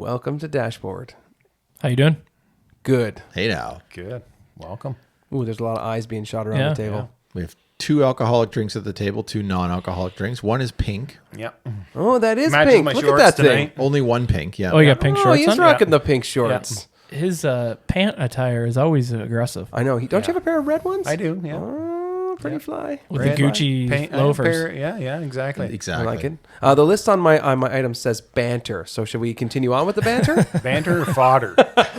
Welcome to DashBored. How you doing? Good. Hey now. Good. Welcome. Ooh, there's a lot of eyes being shot around the table. Yeah. We have 2 alcoholic drinks at the table, 2 non-alcoholic drinks. One is pink. Yep. Oh, that is Matches pink. my Look at shorts that tonight. thing. Only one pink, yeah. Oh, you got pink Oh, shorts he's on? rocking the pink shorts. His pant attire is always aggressive. I know. Don't you have a pair of red ones? I do, yeah. Oh, pretty fly. With Red the Gucci paint- loafers. Yeah, exactly. I Exactly. like it. The list on my item says banter. So should we continue on with the banter? Banter or fodder?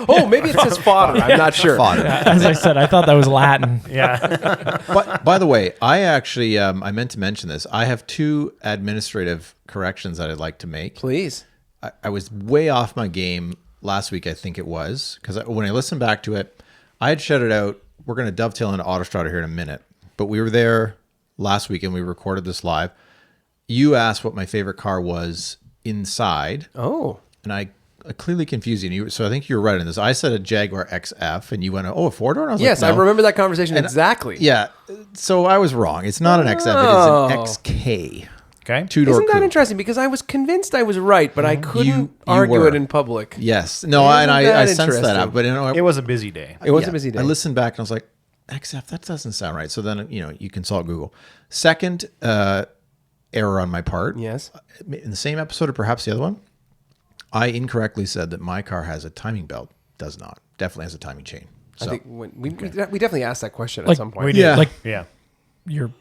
Oh, maybe it says fodder. I'm not sure. Fodder. As I said, I thought that was Latin. Yeah. But by the way, I actually I meant to mention this. I have 2 administrative corrections that I'd like to make. Please. I was way off my game last week, I think it was, because when I listened back to it, I had shouted out, we're going to dovetail into Autostrada here in a minute, but we were there last week and we recorded this live. You asked what my favorite car was inside, Oh. and I clearly confused you. So I think you were right in this. I said a Jaguar XF, and you went, oh, a 4-door? And I was Yes, like, I no. remember that conversation exactly. Yeah, so I was wrong. It's not an XF, it is an XK. Okay. 2-door Isn't that coupe. interesting? Because I was convinced I was right, but I couldn't You argue were. it in public. Yes. No, Isn't and that I sensed that interesting? out. But It was a busy day. It was a busy day. I listened back and I was like, XF, that doesn't sound right. So then, you consult Google. Second error on my part. Yes. In the same episode or perhaps the other one, I incorrectly said that my car has a timing belt. Does not. Definitely has a timing chain. I So think we definitely asked that question Like, at some point. We did. Yeah. Like Yeah. your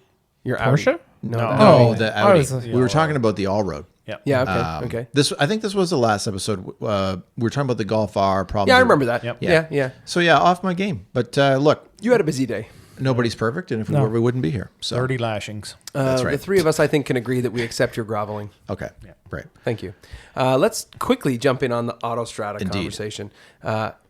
Your Audi. Porsche? No. No. that- oh, Oh, the I Audi. was- We were talking about the all-road. Yep. Yeah. Okay. Okay. I think this was the last episode. We were talking about the Golf R problem. Yeah, I remember that. Yep. Yeah. So yeah, off my game. But look, You had a busy day. nobody's perfect, and if we No. were, we wouldn't be here. So 30 lashings. That's right. The three of us, I think, can agree that we accept your groveling. okay, great. Thank you. Let's quickly jump in on the Autostrada Indeed. conversation.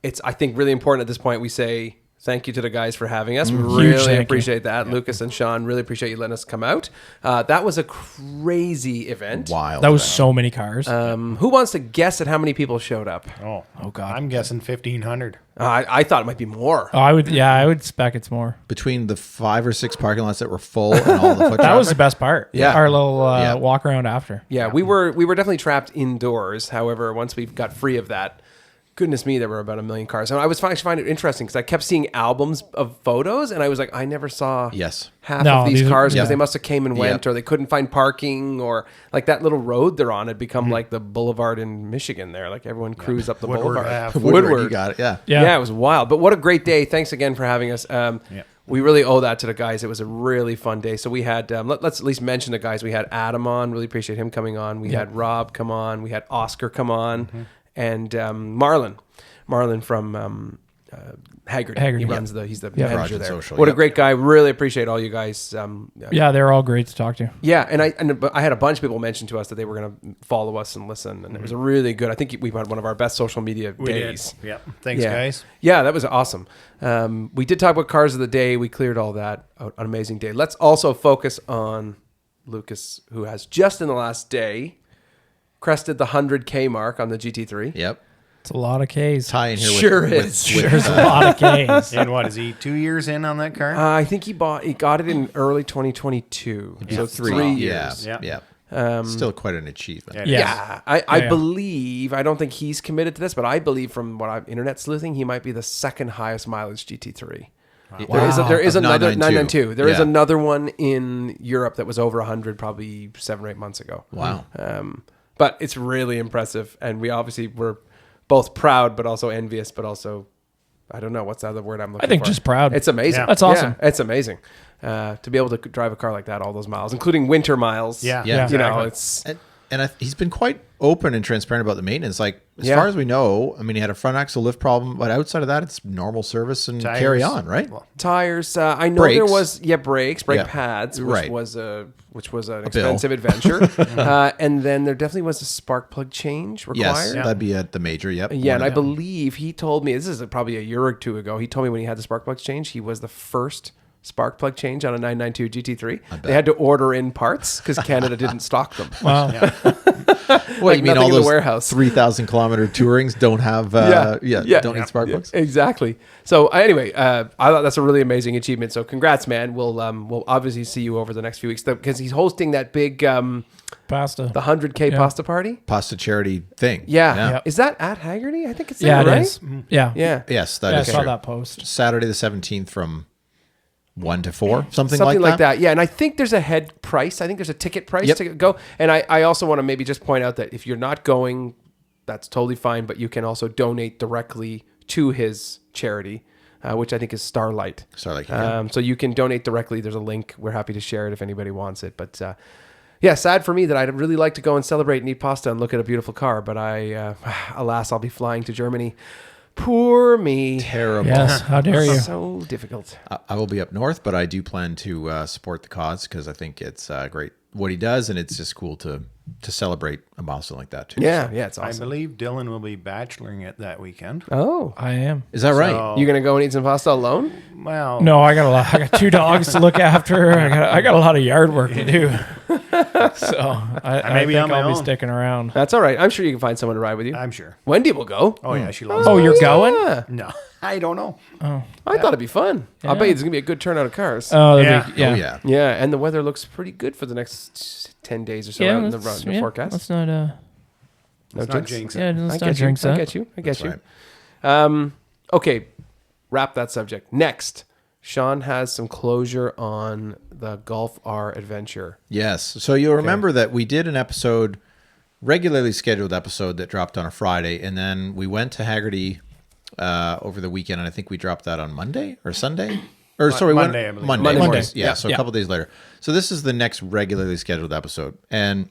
It's, I think, really important at this point we say thank you to the guys for having us. We Huge really thank you. appreciate that. Lucas and Shawn, really appreciate you letting us come out. That was a crazy event. Wild. that was so many cars. Who wants to guess at how many people showed up? Oh God. I'm guessing 1,500. I thought it might be more. I would spec it's more. Between the 5 or 6 parking lots that were full and all the foot That traffic. was the best part. Yeah. Our little Yeah. walk around after. Yeah, we were definitely trapped indoors. However, once we got free of that, goodness me, there were about 1 million cars. And I was actually finding it interesting because I kept seeing albums of photos, and I was like, I never saw Yes. half No, of these these are- cars because yeah. they must have came and went, Yep. or they couldn't find parking, or like that little road they're on had become like the boulevard in Michigan. There, like everyone cruised up the Woodward boulevard. Ave. Woodward, you got it. Yeah. Yeah. It was wild. But what a great day! Thanks again for having us. We really owe that to the guys. It was a really fun day. So we had, let's at least mention the guys. We had Adam on. Really appreciate him coming on. We had Rob come on. We had Oscar come on, and Marlon from Haggard. Haggard, He yeah. runs he's the Garage manager and there. Social, What a yep. great guy. Really appreciate all you guys. Yeah, they're all great to talk to. Yeah, and I had a bunch of people mention to us that they were going to follow us and listen, and it was a really good. I think we had one of our best social media We days. did. Yep. Thanks, Yeah. guys. Yeah, that was awesome. We did talk about cars of the day. We cleared all that. An amazing day. Let's also focus on Lucas, who has just in the last day crested the 100K mark on the GT3. Yep. It's a lot of Ks. Tie in here Sure with, is. There's a lot of Ks. And what, is he 2 years in on that car? I think he got it in early 2022. So 3 years. Yeah. Yeah. Still quite an achievement. Yeah. Yeah, I Yeah. believe, I don't think he's committed to this, but I believe from what I'm internet sleuthing, he might be the second highest mileage GT3. There is Of another 992. 992. There is Yeah. another one in Europe that was over 100 probably 7 or 8 months ago. Wow. But it's really impressive, and we obviously were both proud, but also envious, but also I don't know what's the other word I'm looking for. I think just proud. It's amazing. Yeah. That's awesome. Yeah, it's amazing to be able to drive a car like that all those miles, including winter miles. Yeah. Yeah. You know, Exactly. it's And he's been quite open and transparent about the maintenance. Like, as Yeah. far as we know, I mean, he had a front axle lift problem, but outside of that, it's normal service and Tires. carry on, right? tires. I know there Brakes. was brake Yeah. pads, which Right. was an bill. expensive adventure, and then there definitely was a spark plug change required. Yes, that'd be at the major. Yep. Yeah, and One I of them. believe he told me, this is probably a year or two ago, he told me when he had the spark plugs change, he was the first spark plug change on a 992 GT3. They had to order in parts because Canada didn't stock them. Wow. What, you mean nothing all in the those warehouse. 3,000 kilometer tourings don't have, don't need spark plugs? Exactly. So anyway, I thought that's a really amazing achievement. So congrats, man. We'll obviously see you over the next few weeks because he's hosting that big Pasta. the 100K pasta party. Pasta charity thing. Yeah. Is that at Haggerty? I think it's Yeah, there, it right? is. Yeah. Yeah. Yes, that Yeah, I is saw true. that post. Saturday the 17th from 1 to 4, something Something like like that. Yeah, and I think there's a head price. I think there's a ticket price Yep. to go. And I also want to maybe just point out that if you're not going, that's totally fine, but you can also donate directly to his charity, which I think is Starlight. Starlight, yeah. So you can donate directly. There's a link. We're happy to share it if anybody wants it. But yeah, sad for me that I'd really like to go and celebrate and eat pasta and look at a beautiful car. But alas, I'll be flying to Germany. Poor me. Terrible. Yes. How dare you? So difficult. I will be up north, but I do plan to support the cause because I think it's great what he does, and it's just cool to celebrate a milestone like that too. Yeah, yeah, it's I awesome. believe Dillon will be bacheloring it that weekend. Oh, I am. Is that right? So- you gonna go and eat some pasta alone? Well, No, I got 2 dogs to look after. I got a lot of yard work to do. So I Maybe think on my I'll be own. sticking around. That's all right. I'm sure you can find someone to ride with you. I'm sure. Wendy will go. Oh yeah, she loves. Oh, it. you're going? Yeah. No, I don't know. I thought it'd be fun. I'll bet you there's gonna be a good turnout of cars. Oh, Yeah. yeah. Oh, yeah. Yeah, and the weather looks pretty good for the next 10 days or so out in the forecast. Let's not. No Let's not jinx. jinx it. Yeah, I let's not get you. drink I that. get you. I get That's you. right. Okay, wrap that subject. Next, Shawn has some closure on the Golf R adventure. Yes. So you'll remember that we did an episode, regularly scheduled episode that dropped on a Friday, and then we went to Haggerty over the weekend, and I think we dropped that on Monday or Sunday. Or sorry, Monday, I believe. Monday. Monday. Yeah, so a couple days later. So this is the next regularly scheduled episode, and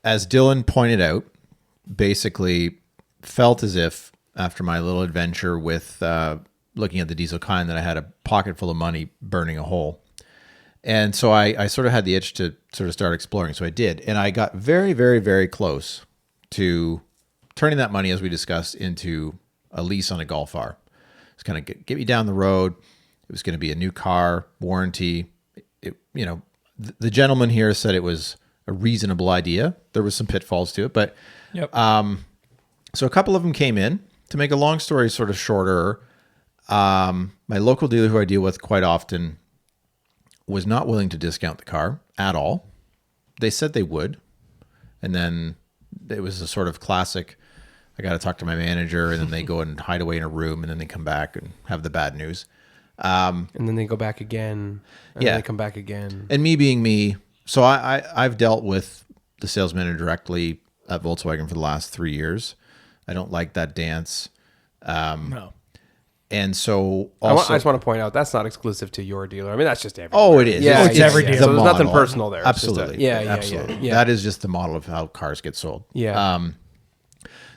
as Dillon pointed out, basically felt as if after my little adventure with looking at the diesel kind that I had a pocket full of money burning a hole. And so I sort of had the itch to sort of start exploring. So I did. And I got very, very, very close to turning that money, as we discussed, into a lease on a Golf R. It's kind of get me down the road. It was going to be a new car, warranty. The gentleman here said it was a reasonable idea. There was some pitfalls to it, but Yep. so a couple of them came in. To make a long story sort of shorter, my local dealer who I deal with quite often was not willing to discount the car at all. They said they would. And then it was a sort of classic, I got to talk to my manager, and then they go and hide away in a room, and then they come back and have the bad news. And then they go back again. And Yeah. then they come back again. And me being me, so I've dealt with the sales manager directly at Volkswagen for the last 3 years. I don't like that dance. No. And so I also, just want to point out that's not exclusive to your dealer. I mean, that's just every. oh, it is. Yeah, it's every dealer. So there's nothing model. personal there. It's just Absolutely. yeah, Absolutely. yeah. That is just the model of how cars get sold. Yeah.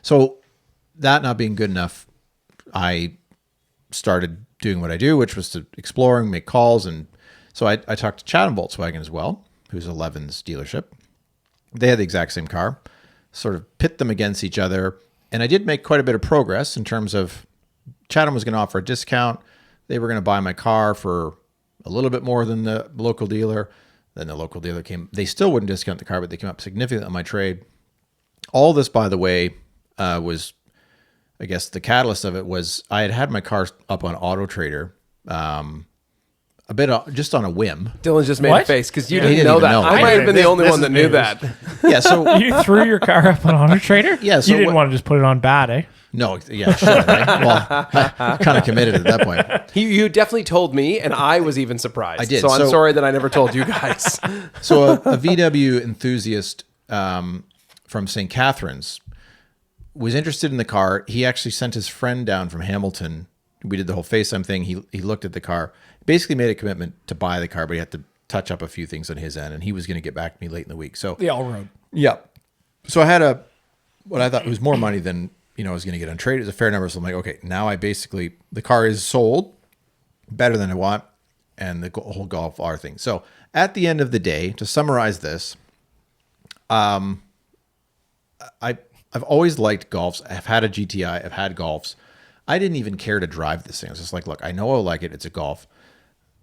So that not being good enough, I started doing what I do, which was to explore and make calls. And so I talked to Chatham Volkswagen as well, who's Eleven's dealership. They had the exact same car, sort of pit them against each other. And I did make quite a bit of progress in terms of Chatham was going to offer a discount. They were going to buy my car for a little bit more than the local dealer. Then the local dealer came. They still wouldn't discount the car, but they came up significantly on my trade. All this, by the way, was, I guess, the catalyst of it was I had my car up on Auto Trader, a bit just on a whim. Dylan's just made a What? face because you He didn't didn't know even that. know. I might have been the only This one is that knew news. that. Yeah. So You threw your car up on Auto Trader? Yeah, so you didn't what- want to just put it on bad, eh? no, yeah, sure. Right? Well, I kind of committed at that point. You definitely told me, and I was even surprised. I did. So I'm So- sorry that I never told you guys. So a VW enthusiast from St. Catharines was interested in the car. He actually sent his friend down from Hamilton. We did the whole FaceTime thing. He looked at the car, basically made a commitment to buy the car, but he had to touch up a few things on his end, and he was going to get back to me late in the week. So The all road. yeah. So I had what I thought was more money than I was going to get on trade. It was a fair number. So I'm like, okay, now the car is sold better than I want, and the whole Golf R thing. So at the end of the day, to summarize this, I've always liked Golfs. I've had a GTI. I've had Golfs. I didn't even care to drive this thing. I was just like, look, I know I'll like it. It's a Golf.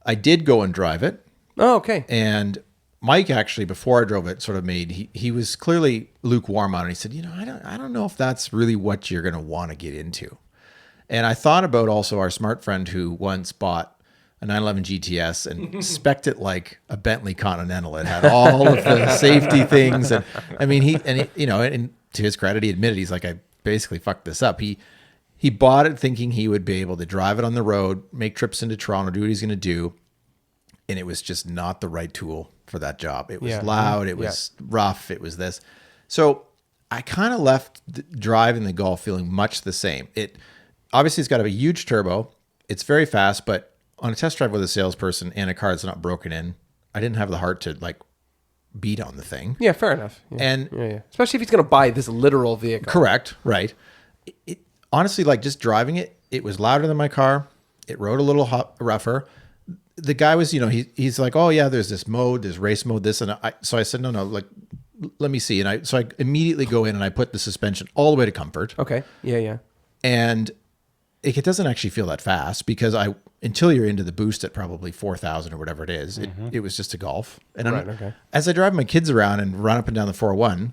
I did go and drive it. Oh, okay. And Mike actually, before I drove it, sort of he was clearly lukewarm on it. He said, I don't know if that's really what you're going to want to get into. And I thought about also our smart friend who once bought a 911 GTS and spec'd it like a Bentley Continental. It had all of the safety things. And I mean, and to his credit, he admitted, he's like, I basically fucked this up. He bought it thinking he would be able to drive it on the road, make trips into Toronto, do what he's going to do. And it was just not the right tool for that job. It was loud. It was rough. It was this. So I kind of left driving the Golf feeling much the same. Obviously, it's got a huge turbo. It's very fast, but on a test drive with a salesperson and a car that's not broken in, I didn't have the heart to like beat on the thing. Yeah, fair enough. Yeah. And especially if he's going to buy this literal vehicle. Correct. Right. Honestly, like just driving it, it was louder than my car. It rode a little rougher. The guy was, he's like, oh yeah, there's this mode, there's race mode, this. And so I said, no, like, let me see. And so I immediately go in and I put the suspension all the way to comfort. Okay. Yeah. And it doesn't actually feel that fast because until you're into the boost at probably 4,000 or whatever it is, it was just a Golf. And as I drive my kids around and run up and down the 401,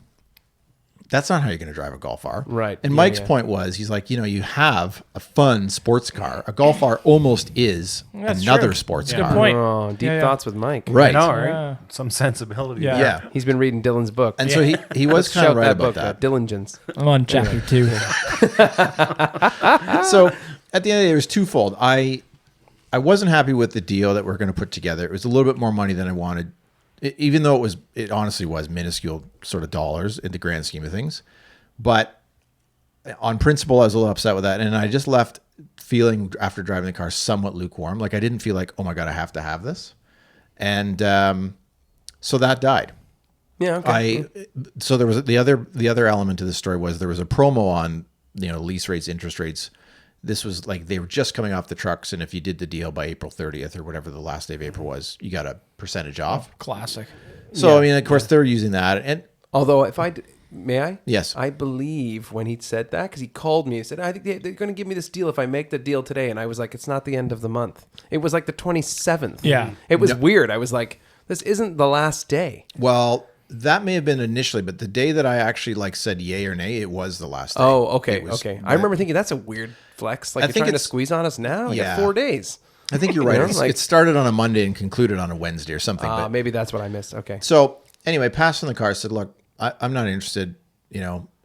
that's not how you're going to drive a Golf R. Right. And Mike's point was, he's like, you have a fun sports car. A Golf R almost is another sports car. Good point. Oh, deep thoughts with Mike. Right. I know, right? Yeah. Some sensibility. Yeah. He's been reading Dillon's book. And so he was kind of right about that. Diligence. I'm on chapter 2. So at the end of the day, it was twofold. I wasn't happy with the deal that we're going to put together. It was a little bit more money than I wanted, even though it honestly was minuscule sort of dollars in the grand scheme of things. But on principle, I was a little upset with that. And I just left feeling, after driving the car, somewhat lukewarm. Like I didn't feel like, oh my God, I have to have this. And so that died. Yeah. Okay. So there was the other element to the story was there was a promo on, lease rates, interest rates. This was like they were just coming off the trucks, and if you did the deal by April 30th or whatever the last day of April was, you got a percentage off. Classic. So I mean, of course, they're using that. And although, may I? Yes, I believe when he said that, because he called me, he said, "I think they're going to give me this deal if I make the deal today," and I was like, "It's not the end of the month. It was like the 27th." Yeah, it was weird. I was like, "This isn't the last day." Well, that may have been initially, but the day that I actually said yay or nay, it was the last day. Oh, okay, okay. I remember thinking that's a weird flex. Like, you're trying to squeeze on us now? You got 4 days. I think you're right. It started on a Monday and concluded on a Wednesday or something. Maybe that's what I missed. Okay. So anyway, passed in the car, said, look, I'm not interested.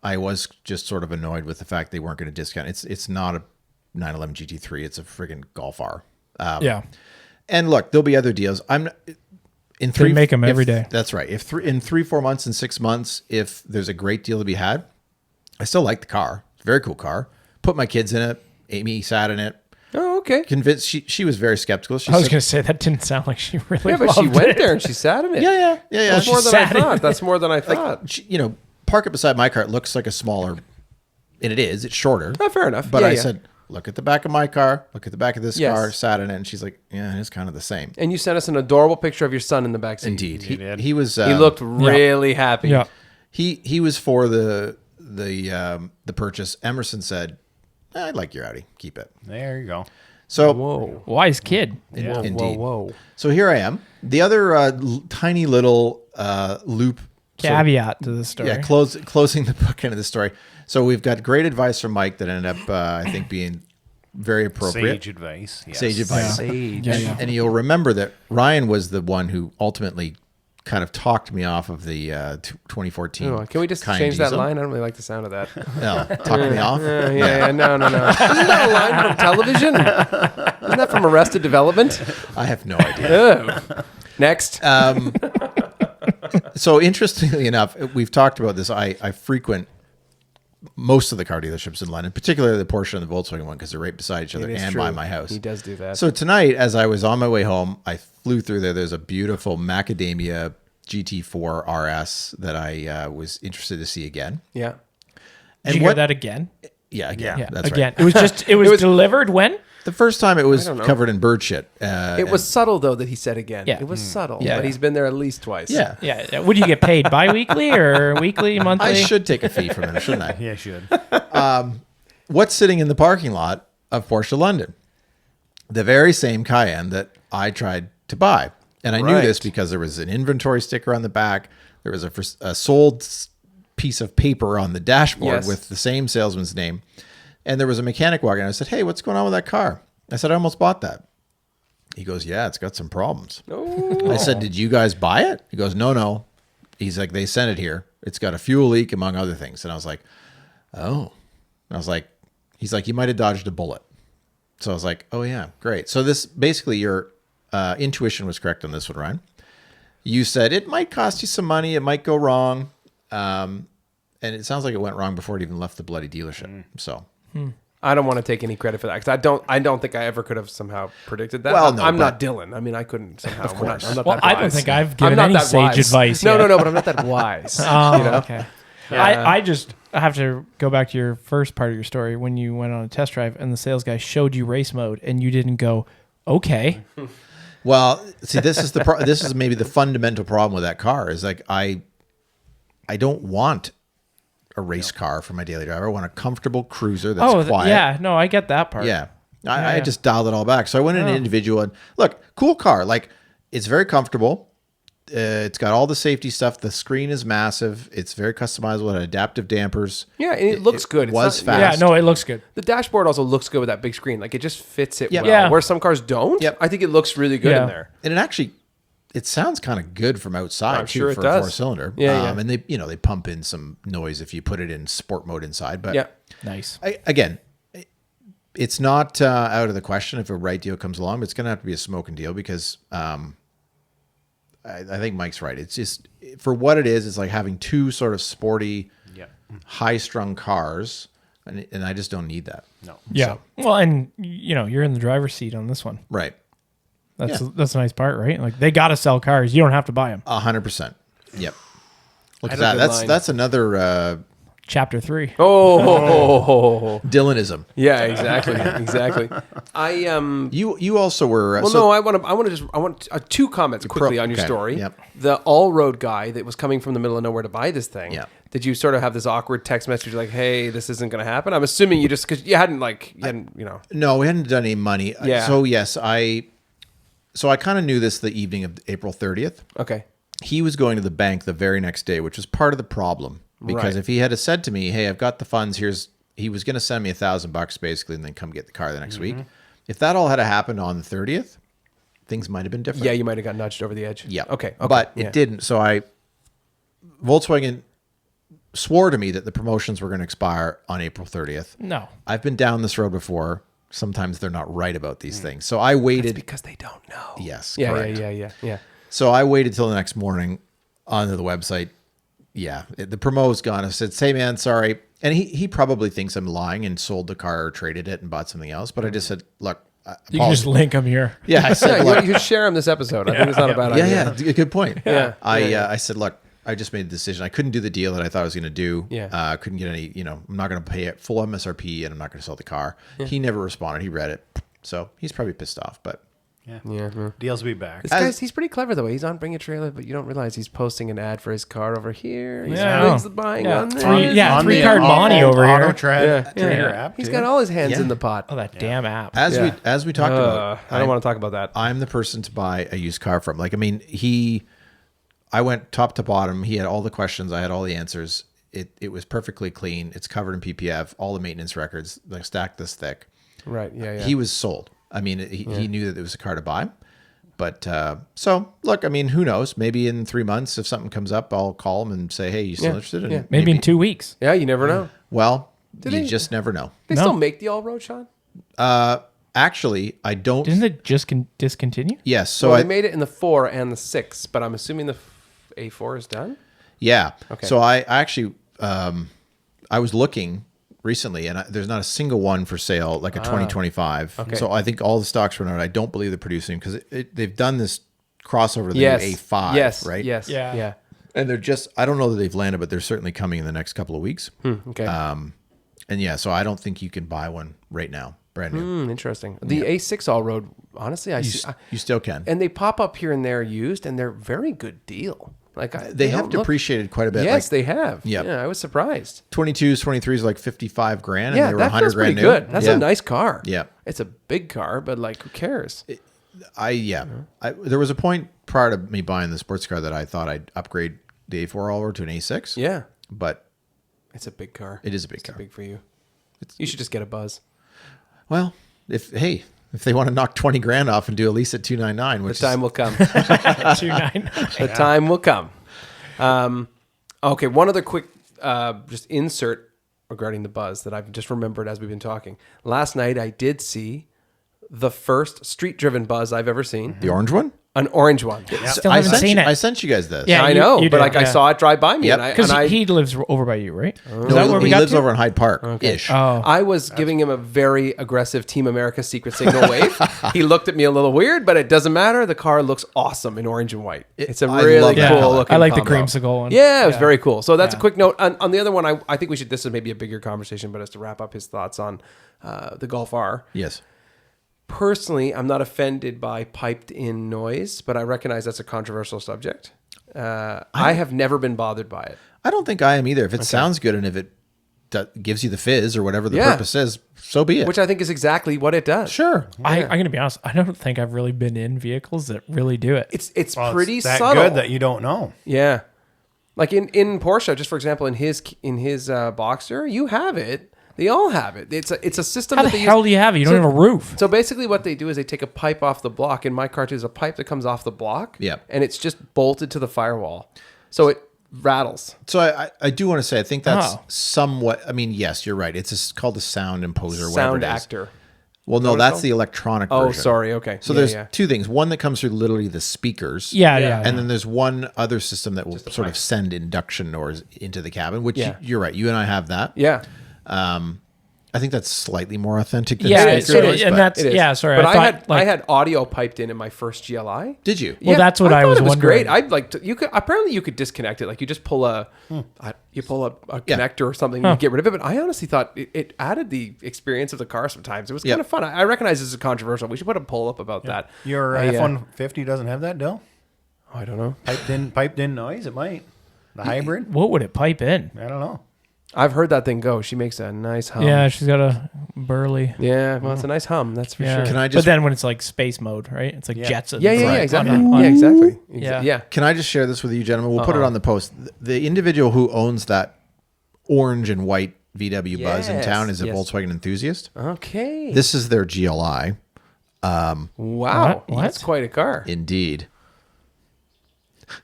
I was just sort of annoyed with the fact they weren't going to discount. It's not a 911 GT3. It's a friggin' Golf R. Yeah. And look, there'll be other deals. They make them every day. That's right. In 3-4 months and 6 months, if there's a great deal to be had, I still like the car. It's a very cool car. Put my kids in it. Amy sat in it. Oh, okay. Convinced. She was very skeptical. I was going to say that didn't sound like she really. Yeah, but she went there and she sat in it. Yeah. That's more than I thought. That's more than I thought. Park it beside my car. It looks like a smaller, and it is. It's shorter. Oh, fair enough. But I said, look at the back of my car. Look at the back of this car. Sat in it, and she's like, yeah, it's kind of the same. And you sent us an adorable picture of your son in the backseat. Indeed, he was. He looked really happy. Yeah. He was for the purchase. Emerson said, I like your Audi. Keep it. There you go. So whoa, wise kid. Yeah. Indeed. Whoa. So here I am. The other tiny little loop Caveat to the story. Yeah, closing the book end of the story. So we've got great advice from Mike that ended up, I think, being very appropriate. Sage advice. Yes. Sage advice. Sage. And you'll remember that Ryan was the one who ultimately kind of talked me off of the 2014. Oh, can we just Cayenne change that diesel. line? I don't really like the sound of that. No, talk me off. No. Isn't that a line from television? Isn't that from Arrested Development? I have no idea. Oh. Next. So interestingly enough, we've talked about this. I frequent most of the car dealerships in London, particularly the Porsche and the Volkswagen one, because they're right beside each other and by my house. He does do that. So tonight, as I was on my way home, I flew through there. There's a beautiful macadamia GT4 RS that I was interested to see again. Yeah. Did you hear that again? Yeah, again. Yeah, That's again. right. It was delivered when? The first time it was covered in bird shit. It was subtle, though, that he said again. Yeah. It was subtle, Yeah. but he's been there at least twice. Yeah. Yeah. Would you get paid bi-weekly or weekly, monthly? I should take a fee from him, shouldn't I? Yeah, should. What's sitting in the parking lot of Porsche London? The very same Cayenne that I tried to buy. And I knew this Right. because there was an inventory sticker on the back. There was a sold piece of paper on the dashboard Yes. with the same salesman's name. And there was a mechanic walking. I said, hey, what's going on with that car? I said, I almost bought that. He goes, yeah, it's got some problems. Oh. I said, did you guys buy it? He goes, no. He's like, they sent it here. It's got a fuel leak, among other things. And I was like, oh. And I was like, he's like, you might have dodged a bullet. So I was like, oh, yeah, great. So this basically your intuition was correct on this one, Ryan. You said it might cost you some money. It might go wrong. And it sounds like it went wrong before it even left the bloody dealership. So I don't want to take any credit for that because I don't think I ever could have somehow predicted that. Well, no, I'm but- not Dillon. I mean, I couldn't somehow. Of course. I'm not Well, that I don't wise. think I've I'm given not any that sage wise. advice No, yet. no, but I'm not that wise. Oh, you know? okay. I just have to go back to your first part of your story when you went on a test drive and the sales guy showed you race mode and you didn't go, okay. well, see, this is this is maybe the fundamental problem with that car is like I don't want a race car for my daily driver. I want a comfortable cruiser that's quiet. yeah. No, I get that part. Yeah. I just dialed it all back. So I went in an individual and look, cool car. Like it's very comfortable. It's got all the safety stuff. The screen is massive. It's very customizable. It had adaptive dampers. Yeah, and it looks good. It's was not- fast. Yeah, no, it looks good. The dashboard also looks good with that big screen. Like it just fits it Yep. well. Yeah. Where some cars don't. Yep. I think it looks really good Yeah. in there. And it sounds kind of good from outside I'm too sure it for does. a four-cylinder. Yeah. And they pump in some noise if you put it in sport mode inside. But Yeah. Nice. again, it's not out of the question if a right deal comes along. But it's going to have to be a smoking deal because I think Mike's right. It's just for what it is. It's like having two sort of sporty, high-strung cars, and I just don't need that. No. Yeah. Well, and you're in the driver's seat on this one. Right. That's a nice part, right? Like they got to sell cars. You don't have to buy them. 100%. Yep. Look at That's that. a good line. That's another Chapter 3. Oh, Dillonism. yeah, exactly. You also were. Well, no, I want two comments quickly on your okay, story. yep. The all-road guy that was coming from the middle of nowhere to buy this thing. Yeah. Did you sort of have this awkward text message like, "Hey, this isn't going to happen"? I'm assuming you just because you hadn't. No, we hadn't done any money. Yeah. So yes, I kind of knew this the evening of April 30th. Okay. He was going to the bank the very next day, which was part of the problem. Because Right. if he had said to me, "Hey, I've got the funds. He was going to send me $1,000 basically, and then come get the car the next week. If that all had happened on the 30th, things might have been different. Yeah, you might have got nudged over the edge. Yeah. Okay. But yeah. it didn't. So Volkswagen swore to me that the promotions were going to expire on April 30th. No. I've been down this road before. Sometimes they're not right about these things. So I waited. Because they don't know. Yes, Yeah. correct. Yeah. So I waited till the next morning onto the website. Yeah, the promo's gone. I said, "Say, man, sorry." And he probably thinks I'm lying and sold the car or traded it and bought something else. But I just said, "Look, You can just link them here. yeah." I said, Yeah, "Look, you should share him this episode. I think it's not a bad idea. yeah, good point." Yeah. I said, "Look, I just made a decision. I couldn't do the deal that I thought I was going to do. Yeah. I couldn't get any. I'm not going to pay it full MSRP, and I'm not going to sell the car." He never responded. He read it, so he's probably pissed off. But Yeah. Deals will be back. This guy's he's pretty clever though. He's on Bring a Trailer, but you don't realize he's posting an ad for his car over here. He's Yeah. buying Yeah. on there. Three card Monty over here. Auto Trader Yeah. app. He's too. got all his hands Yeah. in the pot. Oh, that damn app. as we talked about, I don't want to talk about that. I'm the person to buy a used car from. Like, I mean, I went top to bottom. He had all the questions. I had all the answers. It was perfectly clean. It's covered in PPF, all the maintenance records, like stacked this thick. Right. Yeah. He was sold. I mean, he knew that it was a car to buy. But so look, I mean, who knows? Maybe in 3 months, if something comes up, I'll call him and say, "Hey, you still interested?" And yeah. Maybe in 2 weeks. Yeah. You never know. well, Did you they- just never know. They No. still make the all road, Shawn. Actually, I don't. Didn't it just discontinue? Yes. So Well, I they made it in the 4 and the 6, but I'm assuming the A4 is done. yeah. Okay. So I actually I was looking recently, and there's not a single one for sale, like a 2025. Okay. So I think all the stocks run out. I don't believe they're producing because they've done this crossover to the Yes. new A5, Yes. right? Yes. Yeah. Yeah. And they're just, I don't know that they've landed, but they're certainly coming in the next couple of weeks. Okay. And yeah, so I don't think you can buy one right now, brand new. Interesting. The A6 all road. Honestly, You still can. and they pop up here and there used, and they're very good deal. Like They have don't look- depreciated quite a bit. Yes, like they have. Yep. Yeah, I was surprised. 22s, 23s, like 55 grand, and Yeah, they were that 100 feels pretty grand new. good. That's Yeah. a nice car. Yeah. It's a big car, but like, who cares? There was a point prior to me buying the sports car that I thought I'd upgrade the A4 all over to an A6. Yeah. But It's a big car. it is a big It's car. big for you. You should just get a Buzz. Well, if they want to knock 20 grand off and do a lease at 299, The which time will come. 2.9. The time will come. Okay, one other quick just insert regarding the Buzz that I've just remembered as we've been talking. Last night I did see the first street-driven Buzz I've ever seen. the orange one. An orange one. Still haven't seen it. I sent you guys this. Yeah, I you- know, you but did, like I yeah. saw it drive by me, Yep. and Because I he lives over by you, right? Is No, that where we he got lives to? over in Hyde Park ish. Oh, I was giving him a very aggressive Team America secret signal wave. He looked at me a little weird, but it doesn't matter. The car looks awesome in orange and white. It's a I really love that cool color. looking I like the combo. creamsicle one. Yeah, it was very cool. So that's a Yeah. quick note. On the other one, I think we should, this is maybe a bigger conversation, but as to wrap up his thoughts on the Golf R. Yes. Personally, I'm not offended by piped in noise, but I recognize that's a controversial subject. I have never been bothered by it. I don't think I am either. If it sounds good and if it gives you the fizz or whatever the Yeah. purpose is, so be it. Which I think is exactly what it does. Sure. I'm going to be honest. I don't think I've really been in vehicles that really do it. It's Well, pretty it's that subtle. good that you don't know. Yeah, like in Porsche, just for example, in his Boxster, you have it. They all have it. It's a system How that the they hell use. do you have it? You don't have a roof. So basically, what they do is they take a pipe off the block. In my car, there's a pipe that comes off the block. Yeah. and it's just bolted to the firewall, so it rattles. So I do want to say I think that's Oh. somewhat. I mean, yes, you're right. It's called a sound imposer, whatever Sound it is. actor. Well, no, what it's that's called? the electronic Oh, version. sorry. Okay. So Yeah, there's yeah. two things. One that comes through literally the speakers. Yeah. And then there's one other system that will sort of send induction noise into the cabin, which Yeah. you're right. You and I have that. Yeah. I think that's slightly more authentic than Yeah, speaker it noise, is, and but- that's It is. yeah. Sorry, but I thought I had audio piped in my first GLI. Did you? Well, that's what I thought was it was wondering. great. I'd like to. You could apparently you could disconnect it. Like you just pull a connector or something and you get rid of it. But I honestly thought it added the experience of the car. Sometimes it was kind of fun. I recognize this is controversial. We should put a poll up about that. Your F-150 doesn't have that, Dill? I don't know. Piped in noise? It might. The hybrid? What would it pipe in? I don't know. I've heard that thing go. She makes a nice hum. Yeah, she's got a burly. Yeah. Well, it's a nice hum. That's for Yeah. sure. Can I But just then when it's like space mode, right? It's like Jetsons. Yeah. Right. Exactly. On- Yeah. Exactly. Yeah. Yeah. Can I just share this with you, gentlemen? We'll put it on the post. The individual who owns that orange and white VW Buzz in Yes, town is a yes. Volkswagen enthusiast. Okay. This is their GLI. Wow. What? That's quite a car. Indeed.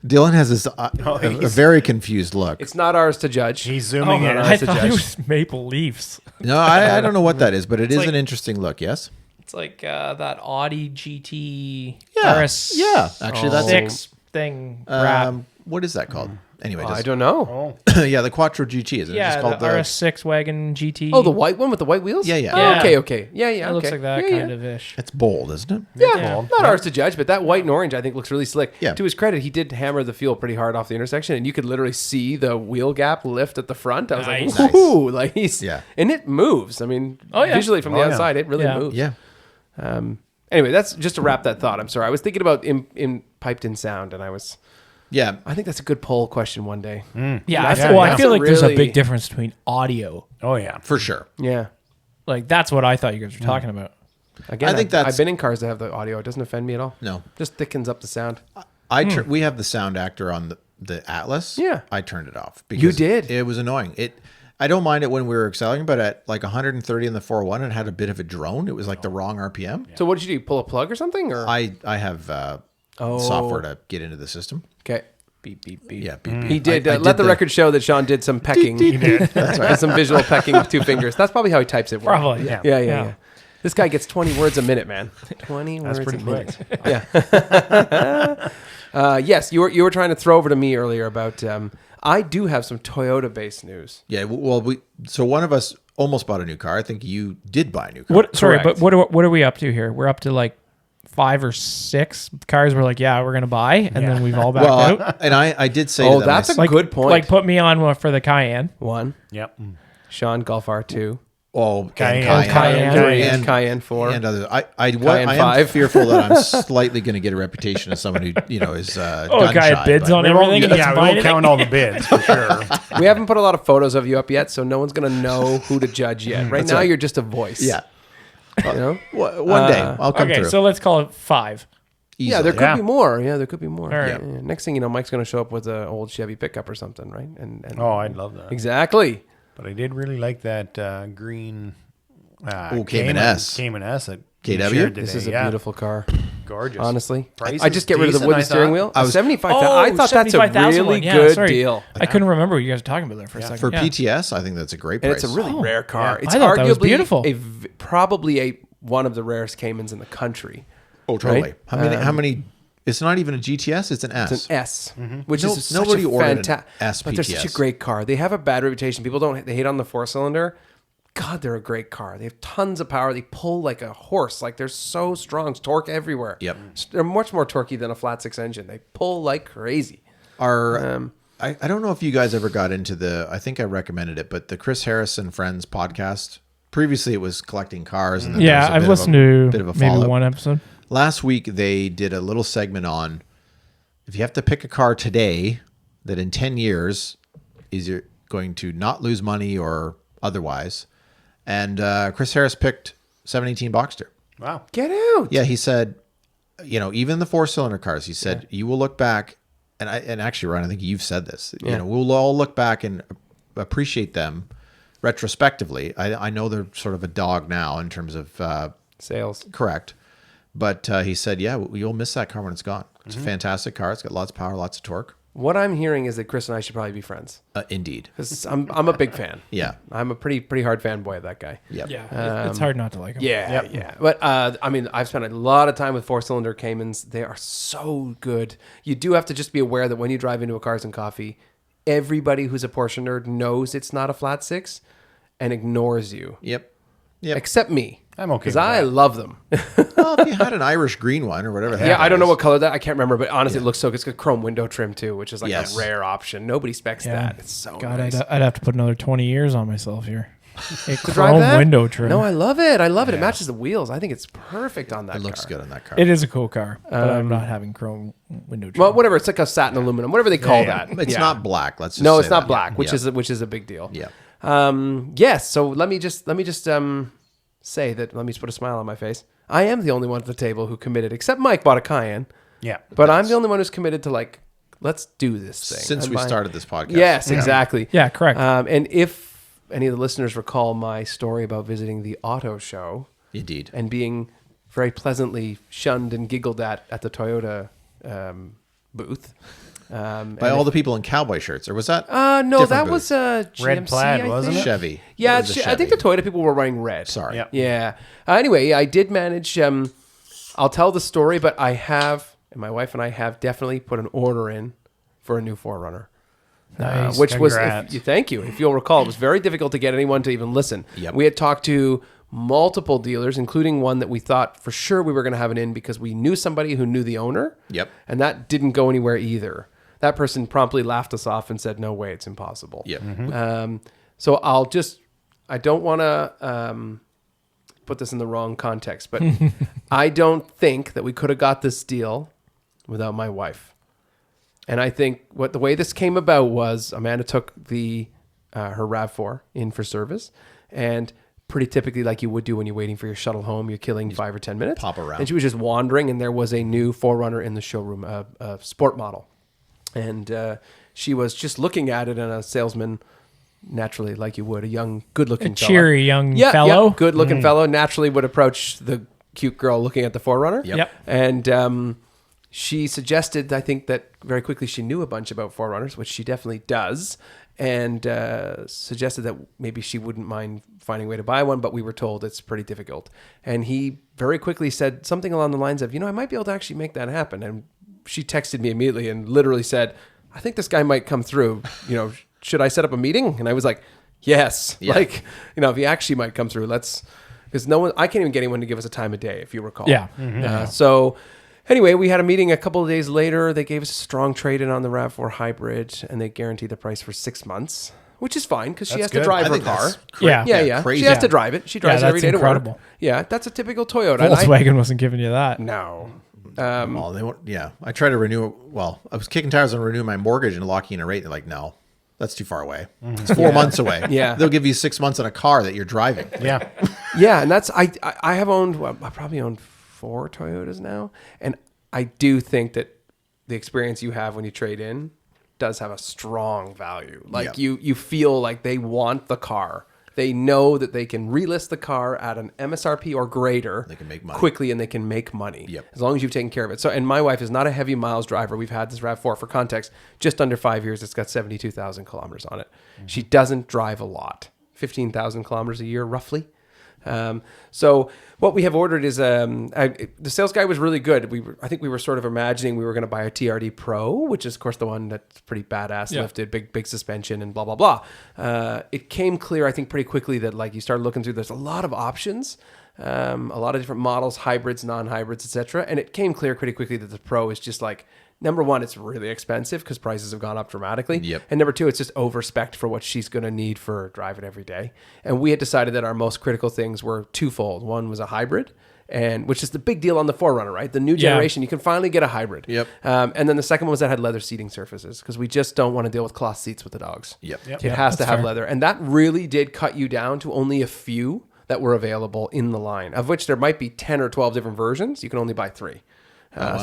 Dillon has this a very confused look. It's not ours to judge. He's Oh, zooming in. I to thought it judge. was Maple Leafs. No, I don't know what that is, but it is like- an interesting look. Yes. It's like that Audi GT Yeah. RS. Yeah. Actually, that's six thing. wrap. what is that called? Anyway, I don't know. yeah, the Quattro GT is it? Yeah, It's called the RS6 wagon GT. Oh, the white one with the white wheels? Yeah, yeah. Oh, Yeah. okay. Yeah. It looks like that Yeah, kind yeah. of ish. It's bold, isn't it? Yeah, not ours to judge, but that white and orange I think looks really slick. Yeah. To his credit, he did hammer the fuel pretty hard off the intersection, and you could literally see the wheel gap lift at the front. I was Nice. like, "Woohoo!" Like he's and it moves. I mean, visually from the outside, it really moves. Yeah. Anyway, that's just to wrap that thought. I'm sorry, I was thinking about in piped in sound, and Yeah. I think that's a good poll question one day. Yeah, That's I a feel like there's a really- big difference between audio. Oh, yeah. For sure. Yeah. Like that's what I thought you guys were talking about. Again, I think that's- I've been in cars that have the audio. It doesn't offend me at all. No. Just thickens up the sound. We have the sound actor on the Atlas. Yeah. I turned it off. You did? It was annoying. I don't mind it when we were accelerating, but at like 130 in the 4.1, it had a bit of a drone. It was like the wrong RPM. So what did you do? Pull a plug or something? Or I have software to get into the system. okay. Beep beep beep. Yeah, beep, beep. He did. I Let did the record show that Shawn did some pecking. He did. That's right. Some visual pecking with two fingers. That's probably how he types it. Probably. Yeah. This guy gets 20 words a minute, man. 20 words pretty a minute. Yeah. Yes, you were trying to throw over to me earlier about. I do have some Toyota-based news. Yeah, well, so one of us almost bought a new car. I think you did buy a new car. What? Sorry, Correct. but what are we up to here? We're up to like 5 or 6 cars. We're like, yeah, we're gonna buy, and then we've all backed out. And I did say Oh, to them, that's a Like, good point. Like, put me on one for the Cayenne. 1, Yep. Sean Golf R2, Cayenne. Cayenne. 3, and Cayenne 4. and others. I am 5. fearful that I'm slightly going to get a reputation as someone who is gun guy shy, bids but- on everything. and Yeah, doesn't we buy won't anything. count all the bids for sure. We haven't put a lot of photos of you up yet, so no one's going to know who to judge yet. Right now, you're just a voice. Yeah. You know? One day I'll come Okay, through. so let's call it 5. Yeah, there could Yeah. be more. Yeah, there could be more. All right. Yeah. Next thing you know, Mike's going to show up with an old Chevy pickup or something, right? And Oh, I'd love that. exactly. But I did really like that green Cayman S. Cayman S at KW? This is a beautiful car. gorgeous. Honestly, Price I is just get rid of the decent, wooden I steering thought. wheel. I was- 75,000. I thought that's a 75,000 really one. Yeah, good sorry. deal. I couldn't remember what you guys were talking about there for a second. For Yeah. PTS, I think that's a great And price. it's a really rare car. Yeah. It's I thought that was arguably beautiful. probably one of the rarest Caymans in the country. Oh, totally. Right? How many? It's not even a GTS. It's an S. It's an S, which No- is such nobody a ordered an fantastic. S But they're such a PTS. great car. They have a bad reputation. People don't. They hate on the 4-cylinder. God, they're a great car. They have tons of power. They pull like a horse. Like they're so strong. Torque everywhere. Yep. They're much more torquey than a flat 6 engine. They pull like crazy. I don't know if you guys ever got into I think I recommended it, but the Chris Harris and Friends podcast. Previously, it was collecting cars. And then there was a I've bit listened of a, to bit of a maybe follow-up. one episode. Last week, they did a little segment on if you have to pick a car today that in 10 years is you're going to not lose money or otherwise. And Chris Harris picked 718 Boxster. Wow. Get out. Yeah, he said, even the 4-cylinder cars, he said, you will look back, and actually, Ryan, I think you've said this, we'll all look back and appreciate them retrospectively. I know they're sort of a dog now in terms of Sales. correct. But he said, you'll miss that car when it's gone. It's a fantastic car. It's got lots of power, lots of torque. What I'm hearing is that Chris and I should probably be friends. Indeed. 'Cause I'm a big fan. Yeah. I'm a pretty hard fanboy of that guy. Yep. Yeah, it's hard not to like him. Yeah. But I've spent a lot of time with 4-cylinder Caymans. They are so good. You do have to just be aware that when you drive into a Cars and Coffee, everybody who's a Porsche nerd knows it's not a flat 6 and ignores you. Yep. Except me. I'm okay Because with I that. love them. Well, if you had an Irish green one or whatever. the Yeah, heck I it don't know is. what color that. I can't remember, but honestly, it looks so good. It's got chrome window trim too, which is like Yes. a rare option. Nobody specs that. It's so God, nice. I'd have to put another 20 years on myself here. A To drive chrome that? window trim. No, I love it. I love it. It matches the wheels. I think it's perfect on that. It looks car. good on that car. It is a cool car, but I'm not having chrome window trim. Well, whatever. It's like a satin aluminum, whatever they call Yeah. that. It's Yeah. not black. Let's just No, say it's not that. black, which Yeah. is a big deal. Yeah. Yes. So let me just say that. Let me just put a smile on my face. I am the only one at the table who committed, except Mike bought a Cayenne. Yeah. But I'm the only one who's committed to let's do this thing. Since I'm we buying- started this podcast. Yes, exactly. Yeah, correct. And if any of the listeners recall my story about visiting the auto show Indeed. and being very pleasantly shunned and giggled at the Toyota booth. By all the people in cowboy shirts, or was that? No, different that booth? was GMC, Red plaid, I wasn't think. it? Chevy. Yeah, It was a I think the Chevy. Toyota people were wearing red. Sorry. Yeah. Yeah. Anyway, I did manage. I'll tell the story, but I have, and my wife and I have definitely put an order in for a new 4Runner. Nice. Which was, Congrats. thank you. If you'll recall, it was very difficult to get anyone to even listen. Yep. We had talked to multiple dealers, including one that we thought for sure we were going to have it in because we knew somebody who knew the owner. Yep. And that didn't go anywhere either. That person promptly laughed us off and said, "No way, it's impossible." Yep. So I don't want to put this in the wrong context, but I don't think that we could have got this deal without my wife. And I think the way this came about was Amanda took her RAV4 in for service, and pretty typically like you would do when you're waiting for your shuttle home, you're killing 5 or 10 minutes. pop around. And she was just wandering, and there was a new 4Runner in the showroom, a sport model. And she was just looking at it, and a salesman, naturally, like you would, a young, good-looking A fella. cheery young fellow. Yeah, good-looking fellow, naturally would approach the cute girl looking at the 4Runner. Yep. Yep. And she suggested, I think that very quickly she knew a bunch about 4Runners, which she definitely does, and suggested that maybe she wouldn't mind finding a way to buy one, but we were told it's pretty difficult. And he very quickly said something along the lines of, I might be able to actually make that happen. And she texted me immediately and literally said, I think this guy might come through. Should I set up a meeting? And I was like, yes. Yeah. Like, if he actually might come through, because I can't even get anyone to give us a time of day, if you recall. Yeah. So anyway, we had a meeting a couple of days later. They gave us a strong trade-in on the RAV4 hybrid, and they guaranteed the price for 6 months, which is fine because she has That's to good. drive I her think car. that's Yeah. Crazy. She has to drive it. She drives it every that's day to incredible. work. Yeah, that's a typical Toyota. And Volkswagen wasn't giving you that. No. Well, they won't. Yeah, I tried to renew. Well, I was kicking tires on renew my mortgage and locking in a rate. They're like, no, that's too far away. It's 4 months away. Yeah. they'll give you 6 months on a car that you're driving. Yeah. Yeah, and that's I have owned. Well, I probably owned 4 Toyotas now, and I do think that the experience you have when you trade in does have a strong value. Like you feel like they want the car. They know that they can relist the car at an MSRP or greater. They can make money quickly, and they can make money as long as you've taken care of it. So, and my wife is not a heavy miles driver. We've had this RAV4 for context, just under 5 years. It's got 72,000 kilometers on it. Mm-hmm. She doesn't drive a lot, 15,000 kilometers a year, roughly. So what we have ordered is the sales guy was really good. I think we were sort of imagining we were going to buy a TRD Pro, which is of course the one that's pretty badass, lifted, big suspension, and blah blah blah. It came clear, I think, pretty quickly that like you start looking through, there's a lot of options, a lot of different models, hybrids, non-hybrids, etc. And it came clear pretty quickly that the Pro is just like, number one, it's really expensive because prices have gone up dramatically. Yep. And number two, it's just over-spec'd for what she's going to need for driving every day. And we had decided that our most critical things were twofold. One was a hybrid, which is the big deal on the 4Runner, right? The new generation, you can finally get a hybrid. Yep. And then the second one was that had leather seating surfaces because we just don't want to deal with cloth seats with the dogs. Yep. It has to have leather. And that really did cut you down to only a few that were available in the line, of which there might be 10 or 12 different versions. You can only buy 3.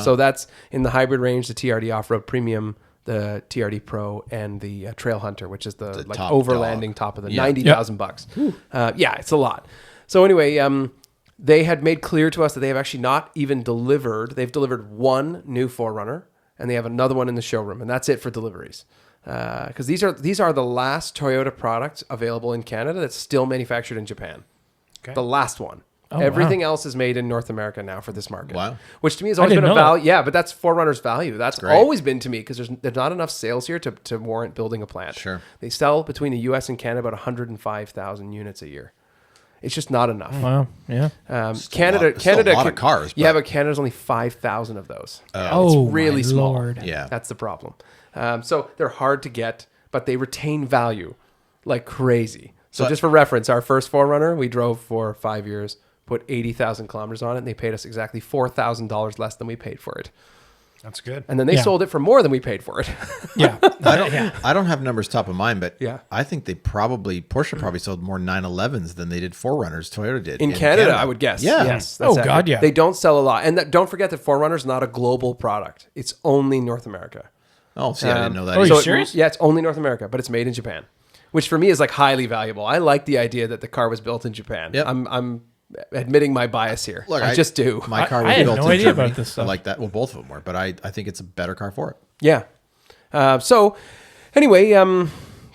So that's in the hybrid range, the TRD Off-Road Premium, the TRD Pro, and the Trail Hunter, which is the like overlanding top of the $90,000. Yeah, it's a lot. So anyway, they had made clear to us that they have actually not even delivered. They've delivered one new 4Runner, and they have another one in the showroom, and that's it for deliveries. Because these are the last Toyota products available in Canada that's still manufactured in Japan. Okay. The last one. Oh, everything else is made in North America now for this market. Wow. Which to me has always been a value. Yeah, but that's 4Runner's value. That's always been to me because there's not enough sales here to warrant building a plant. Sure. They sell between the US and Canada about 105,000 units a year. It's just not enough. Wow. Yeah. Canada, a lot of cars. Yeah, but Canada's only 5,000 of those. It's really small. Lord. Yeah. That's the problem. So they're hard to get, but they retain value like crazy. So just for reference, our first 4Runner, we drove for 5 years, put 80,000 kilometers on it, and they paid us exactly $4,000 less than we paid for it. That's good. And then they sold it for more than we paid for it. I don't have numbers top of mind, but I think Porsche probably sold more 911s than they did 4Runners. Toyota did in Canada, I would guess. Yeah. Yes. God, yeah. They don't sell a lot, and don't forget that 4Runner's not a global product. It's only North America. Oh, see, I didn't know that. Are you serious? Yeah, it's only North America, but it's made in Japan, which for me is like highly valuable. I like the idea that the car was built in Japan. Yep. I'm admitting my bias here. Look, I just do. My car was I had built no in idea Germany. about this stuff. I like that. Well, both of them were, but I think it's a better car for it. Yeah. So anyway,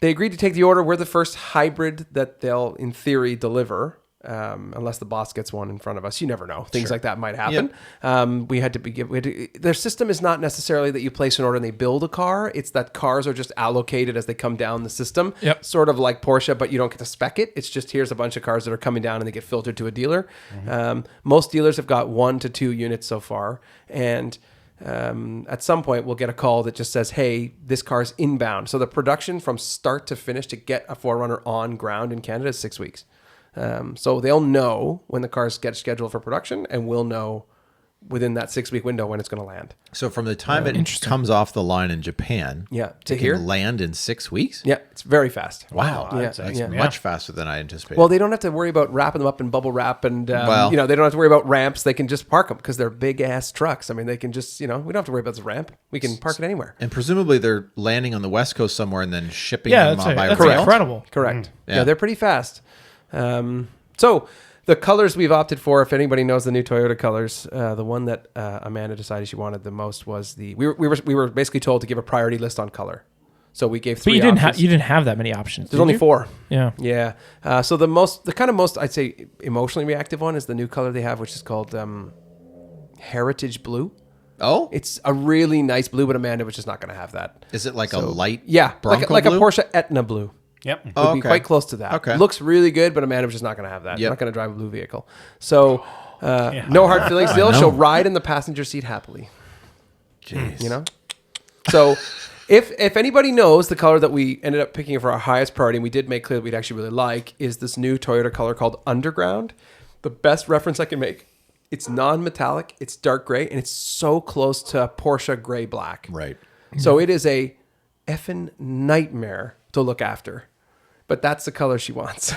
they agreed to take the order. We're the first hybrid that they'll, in theory, deliver. Unless the boss gets one in front of us, you never know. Things like that might happen. Yep. Their system is not necessarily that you place an order and they build a car. It's that cars are just allocated as they come down the system. Yep. Sort of like Porsche, but you don't get to spec it. It's just here's a bunch of cars that are coming down and they get filtered to a dealer. Mm-hmm. Most dealers have got 1 to 2 units so far, and at some point we'll get a call that just says, hey, this car's inbound. So the production from start to finish to get a 4Runner on ground in Canada is 6 weeks. So they'll know when the cars get scheduled for production, and we'll know within that 6-week window when it's going to land. So from the time it comes off the line in Japan, to here, land in 6 weeks? Yeah, it's very fast. Wow. That's much faster than I anticipated. Well, they don't have to worry about wrapping them up in bubble wrap, and they don't have to worry about ramps. They can just park them because they're big ass trucks. I mean, they can just, we don't have to worry about the ramp. We can park it anywhere. And presumably they're landing on the West Coast somewhere and then shipping them by rail. That's incredible. Correct. Yeah, they're pretty fast. So the colors we've opted for, if anybody knows the new Toyota colors, the one that Amanda decided she wanted the most was we were basically told to give a priority list on color. So we gave 3 options. But you didn't have that many options. There's only 4. Yeah. Yeah. So the kind of most I'd say emotionally reactive one is the new color they have, which is called Heritage Blue. Oh, it's a really nice blue, but Amanda was just not going to have that. Is it like a light? Yeah, Bronco like a blue? Porsche Etna blue. Yep. It would be quite close to that. Okay. Looks really good, but Amanda was just not going to have that. Yep. Not going to drive a blue vehicle. So no hard feelings still. She'll ride in the passenger seat happily. Jeez. So if anybody knows the color that we ended up picking for our highest priority, and we did make clear that we'd actually really like, is this new Toyota color called Underground. The best reference I can make. It's non-metallic, it's dark gray, and it's so close to Porsche gray black. Right. So it is a effing nightmare to look after. but that's the color she wants.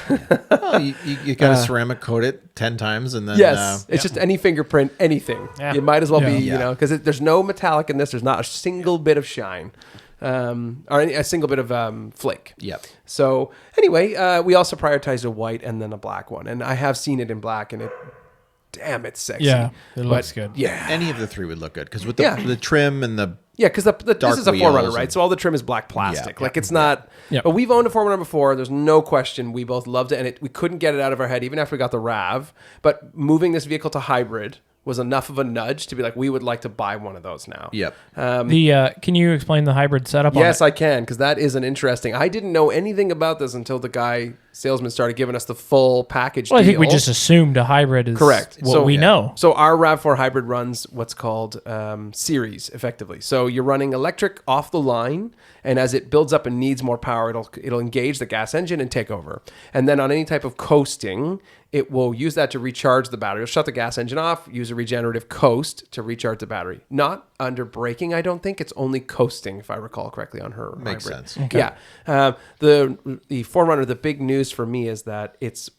Well, you got to ceramic coat it 10 times and then... Yes, it's just any fingerprint, anything. Yeah. It might as well be, Yeah. you know, because there's no metallic in this. There's not a single bit of shine, or a single bit of flake. Yep. So anyway, we also prioritized a white and then a black one, and I have seen it in black, and damn, it's sexy. Yeah, it looks good. Yeah, Any of the three would look good because with the trim and the... yeah, because this is a wheels 4Runner, right? and- So all the trim is black plastic. Yeah. Like it's not. Yeah. But we've owned a 4Runner before. There's no question. We both loved it, and we couldn't get it out of our head even after we got the RAV. But moving this vehicle to hybrid was enough of a nudge to be like, we would like to buy one of those now. Yep. Can you explain the hybrid setup? Yes, on it? I can, because that is an interesting. I didn't know anything about this until the salesman started giving us the full package. Well, I think we deal. just assumed a hybrid is Correct. what we know. So our RAV4 hybrid runs what's called series, effectively. So you're running electric off the line, and as it builds up and needs more power, it'll engage the gas engine and take over. And then on any type of coasting, it will use that to recharge the battery. It'll shut the gas engine off, use a regenerative coast to recharge the battery. Not under braking, I don't think. It's only coasting, if I recall correctly, on her Makes hybrid. sense. Okay. Yeah. The 4Runner, the big news for me is that it's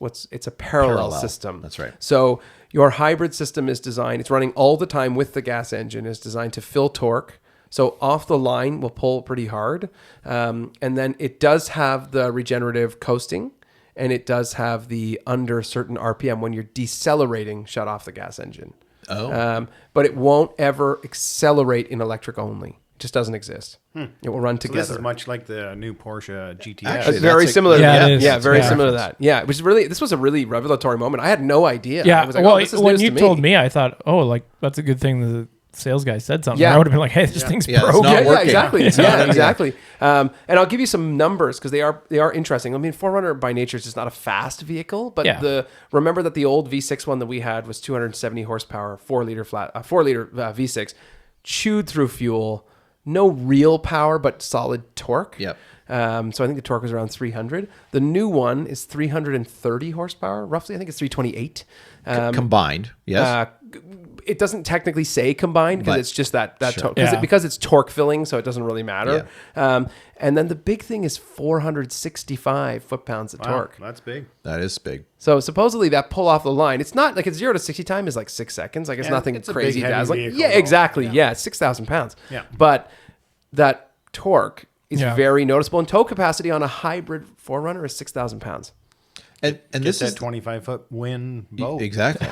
a parallel system. That's right. So your hybrid system is designed, it's running all the time with the gas engine, is designed to fill torque. So off the line will pull pretty hard. And then it does have the regenerative coasting, and it does have the under certain RPM when you're decelerating, shut off the gas engine. Oh. But it won't ever accelerate in electric only. It just doesn't exist. It will run So together. this is much like the new Porsche GTS. Actually, It's very that's similar. Yeah, Yeah, it is. yeah, very Yeah. similar to that. Yeah, which is really, this was a really revelatory moment. I had no idea. Yeah. I was like, well, this is when news you to told me, I thought, oh, like that's a good thing the sales guy said something. Yeah. I would have been like, hey, this thing's Yeah, it's broke. not Yeah, working. exactly. It's Yeah, not- exactly. And I'll give you some numbers because they are interesting. I mean, 4Runner by nature is just not a fast vehicle, but Yeah. remember that the old V6 one that we had was 270 horsepower, 4-liter V6, chewed through fuel, no real power but solid torque. Yep. So I think the torque was around 300. The new one is 330 horsepower, roughly. I think it's 328. Combined, yes. It doesn't technically say combined because But- it's just that Sure. torque Yeah. because it's torque filling, so it doesn't really matter. And then the big thing is 465 foot-pounds of Wow, torque. that's big. That is big. So supposedly that pull off the line, it's not like it's 0 to 60 time is like 6 seconds. Like it's Yeah, nothing it's a crazy big, heavy dazzling. vehicle, Yeah, though. exactly. Yeah. Yeah, it's 6,000 pounds. Yeah. But that torque is Yeah. very noticeable. And tow capacity on a hybrid 4Runner is 6,000 pounds. And This this is 25-foot wind boat. exactly.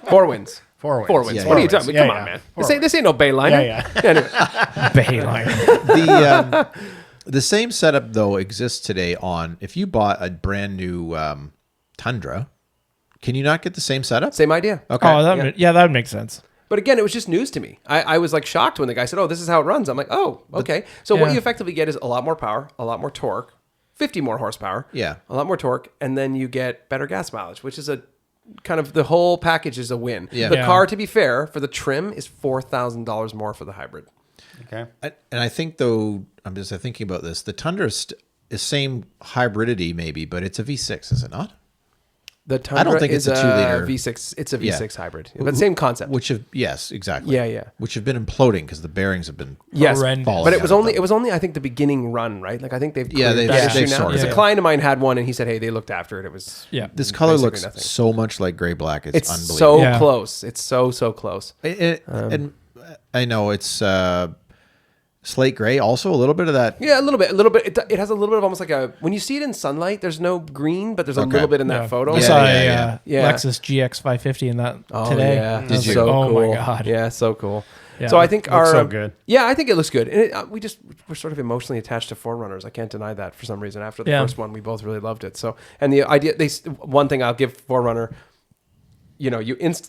4 wins. Four wins. 4 wins. Yeah, What are you yeah. talking? Yeah, Come yeah. on, man. Four This ain't no Bayliner. Yeah, Anyway. Bayline. The same setup though exists today on if you bought a brand new Tundra, can you not get the same setup? Same idea. Okay. Oh, that would make sense. But again, it was just news to me. I was like shocked when the guy said, "Oh, this is how it runs." I'm like, "Oh, okay." So what Yeah. you effectively get is a lot more power, a lot more torque, 50 more horsepower, Yeah. a lot more torque, and then you get better gas mileage, which is a kind of the whole package is a win. Yeah. The Yeah. car, to be fair, for the trim is $4,000 more for the hybrid. Okay. And I think though, I'm just thinking about this. The Tundra is same hybridity maybe, but it's a V6, is it not? The Tundra don't think is it's a 2-liter. V6. It's a Yeah. V6 hybrid, but same concept. Yes, exactly. Yeah, yeah. Which have been imploding because the bearings have been Yes, horrendous. falling but it out was of only them. I think the beginning run, right? Like I think they've Yeah, cleared they've that issue now. sorted Because it. a client of mine had one, and he said, "Hey, they looked after it. It was Yeah. This color basically looks nothing. so much like gray black. It's It's unbelievable. so Yeah. close. It's so close. And I know it's slate gray. Also, a little bit of that. Yeah, a little bit. It has a little bit of almost like a when you see it in sunlight. There's no green, but there's a Okay. little bit in that Yeah. photo. I Yeah, saw yeah, a yeah. Lexus GX 550 in that Oh, today. yeah. I was you? So oh cool. my god. Yeah, so cool. Yeah. So I think Looks our so good. Yeah, I think it looks good. And we're sort of emotionally attached to 4Runners. I can't deny that for some reason. After the Yeah. first one, we both really loved it. So and the idea one thing I'll give 4Runner. You know,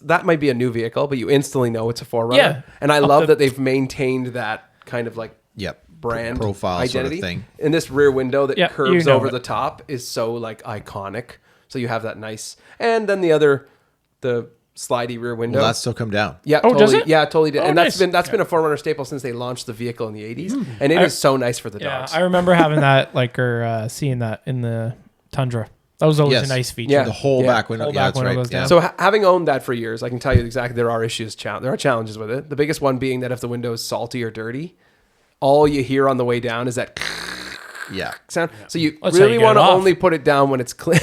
that might be a new vehicle, but you instantly know it's a 4Runner. Yeah. And I love that they've maintained that kind of like Yep. brand Profile sort of identity thing. And this rear window that Yeah, curves you know over it. the top is so like iconic. So you have that nice, and then the slidey rear window. Will that still come down? Yeah, Oh, totally. does it? Yeah, totally did. Oh, And nice. that's been a 4Runner staple since they launched the vehicle in the 80s, and it is so nice for the Yeah, dogs. I remember having that seeing that in the Tundra. That was always Yes. a nice feature. Yeah. The whole back window. Whole Yeah, back that's window right. goes Yeah. down. So having owned that for years, I can tell you exactly there are issues. There are challenges with it. The biggest one being that if the window is salty or dirty, all you hear on the way down is that Yeah. sound. So you That's how you really get want it to off. only put it down when it's clean.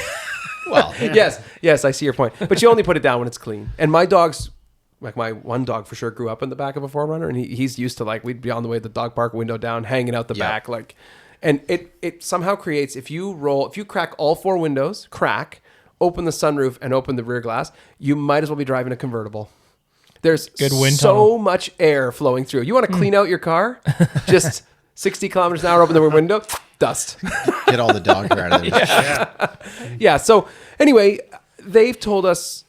Well, Yes, I see your point. But you only put it down when it's clean. And my dogs, like my one dog for sure, grew up in the back of a 4Runner, and he's used to like we'd be on the way to the dog park, window down, hanging out the back, like, and it somehow creates if you crack all 4 windows, open the sunroof and open the rear glass, you might as well be driving a convertible. There's Good wind so tunnel. much air flowing through. You want to clean out your car? Just 60 kilometers an hour, open the rear window, dust. get all the dog hair out of there. Yeah. So anyway, they've told us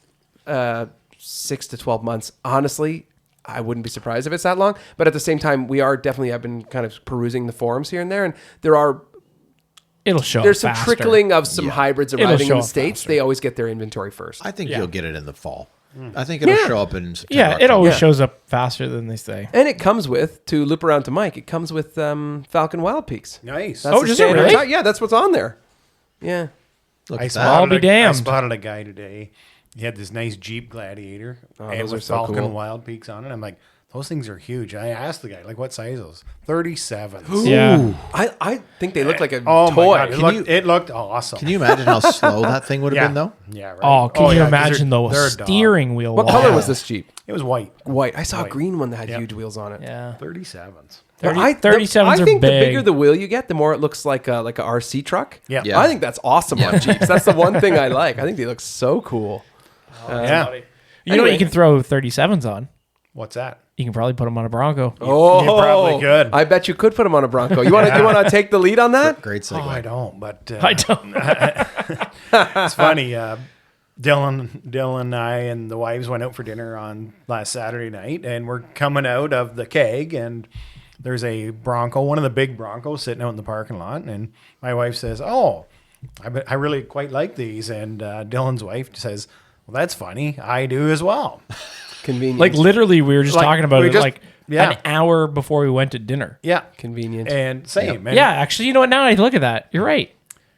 6 to 12 months. Honestly, I wouldn't be surprised if it's that long. But at the same time, I've been kind of perusing the forums here and there, and It'll show. there's some faster. trickling of some hybrids It'll arriving show in the up States. faster. They always get their inventory first. I think Yeah. you'll get it in the fall. I think it'll show up in September. Yeah, it October. always shows up faster than they say. And it comes with, to loop around to Mike, it comes with Falcon Wild Peaks. Nice. That's Oh, the does it standard really? type. Yeah, that's what's on there. Yeah. Look I at that. I'll be damned. I spotted a guy today. He had this nice Jeep Gladiator and those are with so Falcon cool. Wild Peaks on it. I'm like, those things are huge. I asked the guy, like, what size are those? 37. Yeah. I think they look like a Oh toy. my God. It looked awesome. Can you imagine how slow that thing would have been, though? Yeah, right. Oh, can you yeah, 'cause imagine they're the a dog. steering wheel? What wall? color was this Jeep? It was white. White. I saw a White. green one that had Yep. huge wheels on it. Yeah. 37s. 37s I are think the big. bigger the wheel you get, the more it looks like a RC truck. Yeah. Yeah. I think that's awesome on Jeeps. That's the one thing I like. I think they look so cool. Yeah. You know what you can throw 37s on? What's that? You can probably put them on a Bronco. Oh, you probably could. I bet you could put them on a Bronco. You want to take the lead on that? Great Oh, I segue. don't, but I don't. it's funny. Dillon and I and the wives went out for dinner on last Saturday night, and we're coming out of the keg, and there's a Bronco, one of the big Broncos, sitting out in the parking lot, and my wife says, "Oh, I really quite like these," and Dillon's wife says, "Well, that's funny. I do as well." Convenient. Like literally, we were just Like, talking about we it just- like yeah. an hour before we went to dinner. Yeah, convenient. and same. And, Yeah, actually, you know what? Now I look at that. You're right.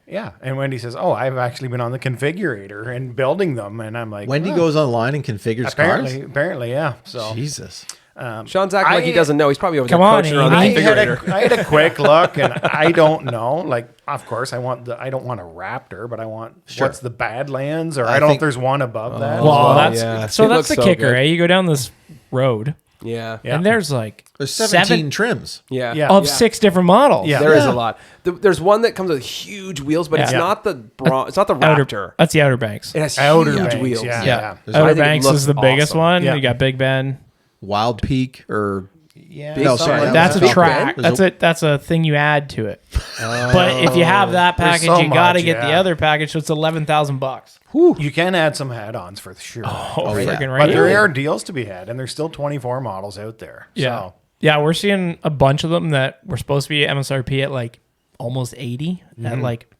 yeah. And Wendy says, "Oh, I've actually been on the configurator and building them," and I'm like, Wendy "Oh, goes online and configures apparently, yeah." So cars. Jesus. Sean's acting like he doesn't know. He's probably over Come there on, coaching around the Amy. configurator. I had a quick look, and I don't know. Like, of course, I don't want a Raptor, but I want what's the Badlands, or I don't know if think- there's one above that. Well, well, that's yeah. so It that's looks the so kicker, good. eh? You go down this road, Yeah. Yeah. and there's like There's 17 trims. Yeah. Yeah. of 6 different models. Yeah. There is a lot. There's one that comes with huge wheels, but it's Yeah. not the it's not the Outer, Raptor. that's the Outer Banks. It has Outer huge Banks, wheels. yeah. Yeah, There's- I Outer think it Banks looks is the biggest awesome. one. Yeah. You got Big Ben. Wild Peak or Yeah. No, sorry, Something. That's a Falcon. track. There's That's a thing you add to it. But if you have that There's package, so you got to much, get the yeah. other package. So it's $11,000. You can add some add-ons for sure. Oh, yeah. freaking But right. there are deals to be had, and there's still 24 models out there. Yeah. So, Yeah, we're seeing a bunch of them that were supposed to be MSRP at like almost 80 at like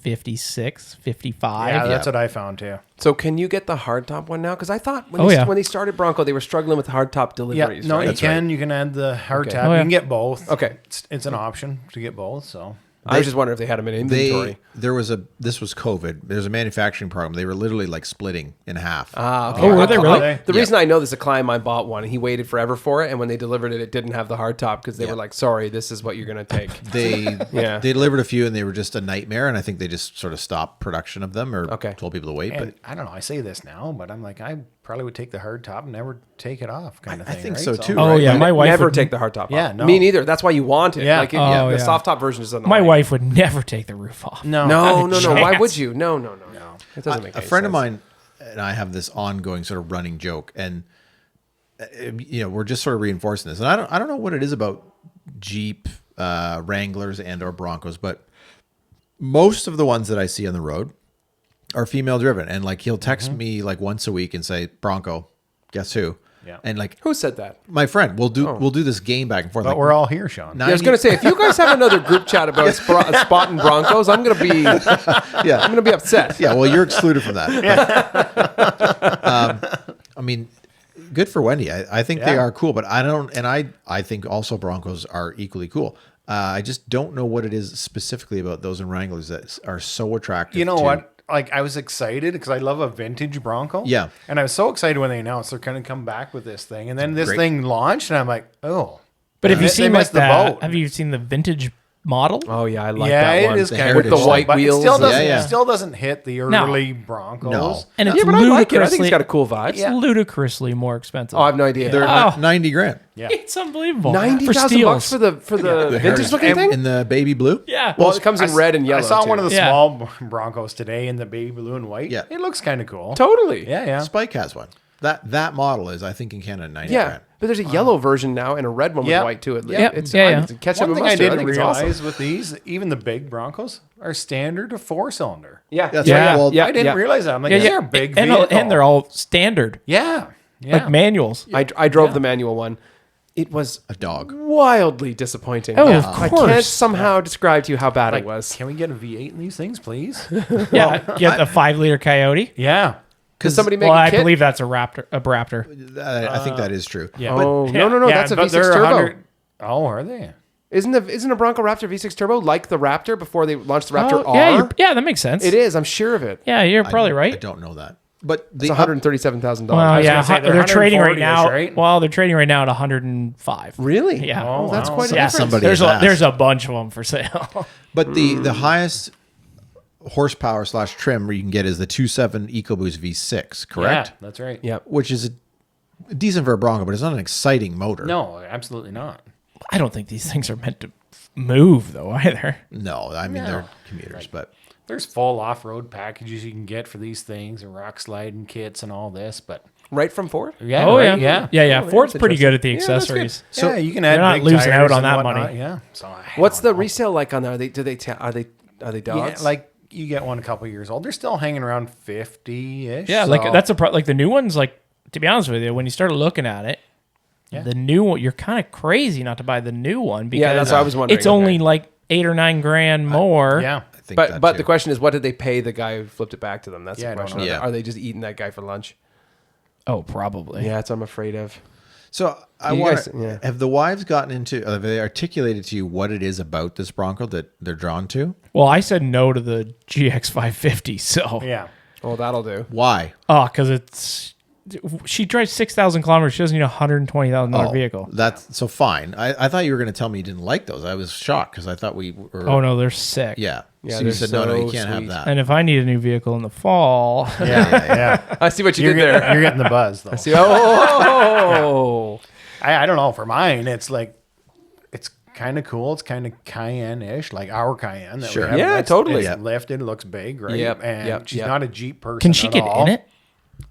56, 55. yeah, that's what I found too. So can you get the hardtop one now? Because I thought when, Oh, yeah. when they started Bronco, they were struggling with hardtop Yeah, deliveries. no, right? you can. You can add the hardtop. Okay. Oh, yeah. You can get both. Okay. It's an option to get both. So I was just wondering if they had them in inventory. this was COVID. There's a manufacturing problem. They were literally like splitting in half. Ah, okay. Oh, were they really? Okay. The reason I know this, a client of mine bought one, and he waited forever for it, and when they delivered it, it didn't have the hardtop because they were like, "Sorry, this is what you're gonna take." They Yeah. they delivered a few and they were just a nightmare, and I think they just sort of stopped production of them or Okay. told people to wait. and I don't know. I say this now, but I'm like, I probably would take the hard top and never take it off, kind of I thing. think right? so, too. Oh, right? yeah. Like, My wife never would take the hardtop Yeah, off. no. Me neither. That's why you want it. Yeah. Like, Oh, the yeah. soft top version is annoying. My wife would never take the roof off. No, No, no, no. Why chance. would you? No. It doesn't make a any friend of sense. mine and I have this ongoing sort of running joke, and we're just sort of reinforcing this. And I don't know what it is about Jeep Wranglers and or Broncos, but most of the ones that I see on the road are female driven. And like he'll text me like once a week and say, "Bronco, guess who?" Yeah. And like Who said that? my friend, we'll do this game back and forth. But Like, we're all here, Sean. Yeah, I was gonna say if you guys have another group chat about spotting Broncos, I'm gonna be upset. Yeah, well, you're excluded from that. I mean, good for Wendy. I think they Yeah. are cool, but I think also Broncos are equally cool. I just don't know what it is specifically about those and Wranglers that are so attractive. You know to- what? Like, I was excited because I love a vintage Bronco. Yeah. And I was so excited when they announced they're going to come back with this thing. And then this Great. thing launched, and I'm like, oh. But have you They seen like missed the that? boat. Have you seen the vintage model. Oh yeah, I like yeah, that one. it is The kind of with the heritage white but wheels. It still doesn't, Yeah. it still doesn't hit the early Broncos. No. And it's Yeah, but I like it. I think ludicrously, it's got a cool vibe. it's ludicrously more expensive. Oh, I have no idea. They're Oh. $90,000. Yeah. It's unbelievable. $90,000 for the vintage looking thing. In the baby blue. Yeah. Well, it comes in red and yellow. I saw too. one of the Yeah. small Broncos today in the baby blue and white. Yeah. It looks kind of cool. Totally. Yeah. Spike has one. That model is, I think, in Canada, $90,000. Yeah, but there's a yellow version now and a red one with Yeah. white too. Yeah. It's Yeah. it's ketchup One and thing I mustard. didn't think it's awesome. realize with these, even the big Broncos are standard to 4-cylinder. Yeah, That's Yeah. right. Well, Yeah. I didn't realize that. I'm like, Yeah, they're a big and, vehicle. and they're all standard, yeah. like manuals. I drove the manual one. It was a dog. wildly disappointing. Oh, of I can't course. somehow describe to you how bad Like, it was. can we get a V8 in these things, please? Yeah, get the 5-liter Coyote. yeah. Because somebody make Well, a I kit? believe that's a Raptor. I think that is true. Yeah. Oh Yeah. no, Yeah, that's a but V6 they're turbo. 100 Oh, are they? Isn't a Bronco Raptor V6 turbo like the Raptor before they launched the Raptor Oh, yeah, R? yeah, that makes sense. It is. I'm sure of it. Yeah, you're probably I right. don't know that. But It's $137,000. Well, was yeah, gonna say they're they're trading right 140-ish, now. right? Well, they're trading right now at 105. Really? Yeah. Oh, that's wow. quite a Yeah, difference. somebody there's has a, asked. there's a bunch of them for sale. But the highest horsepower / trim where you can get is the 2.7 EcoBoost V6, correct? Yeah, that's right. Yep. Which is decent for a Bronco, but it's not an exciting motor. No, absolutely not. I don't think these things are meant to move though either. No, I mean they're commuters, but There's full off-road packages you can get for these things and rock sliding kits and all this, but Right from Ford? yeah, Oh right, yeah, yeah. yeah. Ford's that's pretty good at the interesting. Yeah, that's good. accessories. So yeah, you can add they're not big losing tires out on and that whatnot, money. Yeah. So What's the resale? resale like on there? Are they dogs? Yeah, like you get one a couple years old. They're still hanging around 50-ish. Yeah, so- like that's like the new ones. Like to be honest with you, when you start looking at it, Yeah. the new one, you're kind of crazy not to buy the new one because Yeah, that's what I was wondering. it's only like $8 or $9 more. yeah. I think But that but too. the question is, what did they pay the guy who flipped it back to them? That's Yeah, I the don't question. know. Yeah. Are they just eating that guy for lunch? Oh, probably. Yeah, that's what I'm afraid of. So I You want guys- yeah. have the wives gotten into? Have they articulated to you what it is about this Bronco that they're drawn to? Well, I said no to the GX 550, so Yeah. Well, that'll do. Why? because it's she drives 6,000 kilometers. She doesn't need a $120,000 vehicle. That's so fine. I thought you were going to tell me you didn't like those. I was shocked because I thought we were. Oh no, they're sick. Yeah. Yeah, So you they're said no, you so can't have sweet. that. And if I need a new vehicle in the fall, Yeah. I see what you You're did getting, there. you're getting the buzz though. See, oh, I don't know. For mine, it's like it's kind of cool. It's kind of Cayenne-ish, like our Cayenne. That Sure. We have. Yeah, totally. It's Yep. lifted, looks big, right? Yep, And yep, she's yep. not a Jeep person. can she at get all. in it?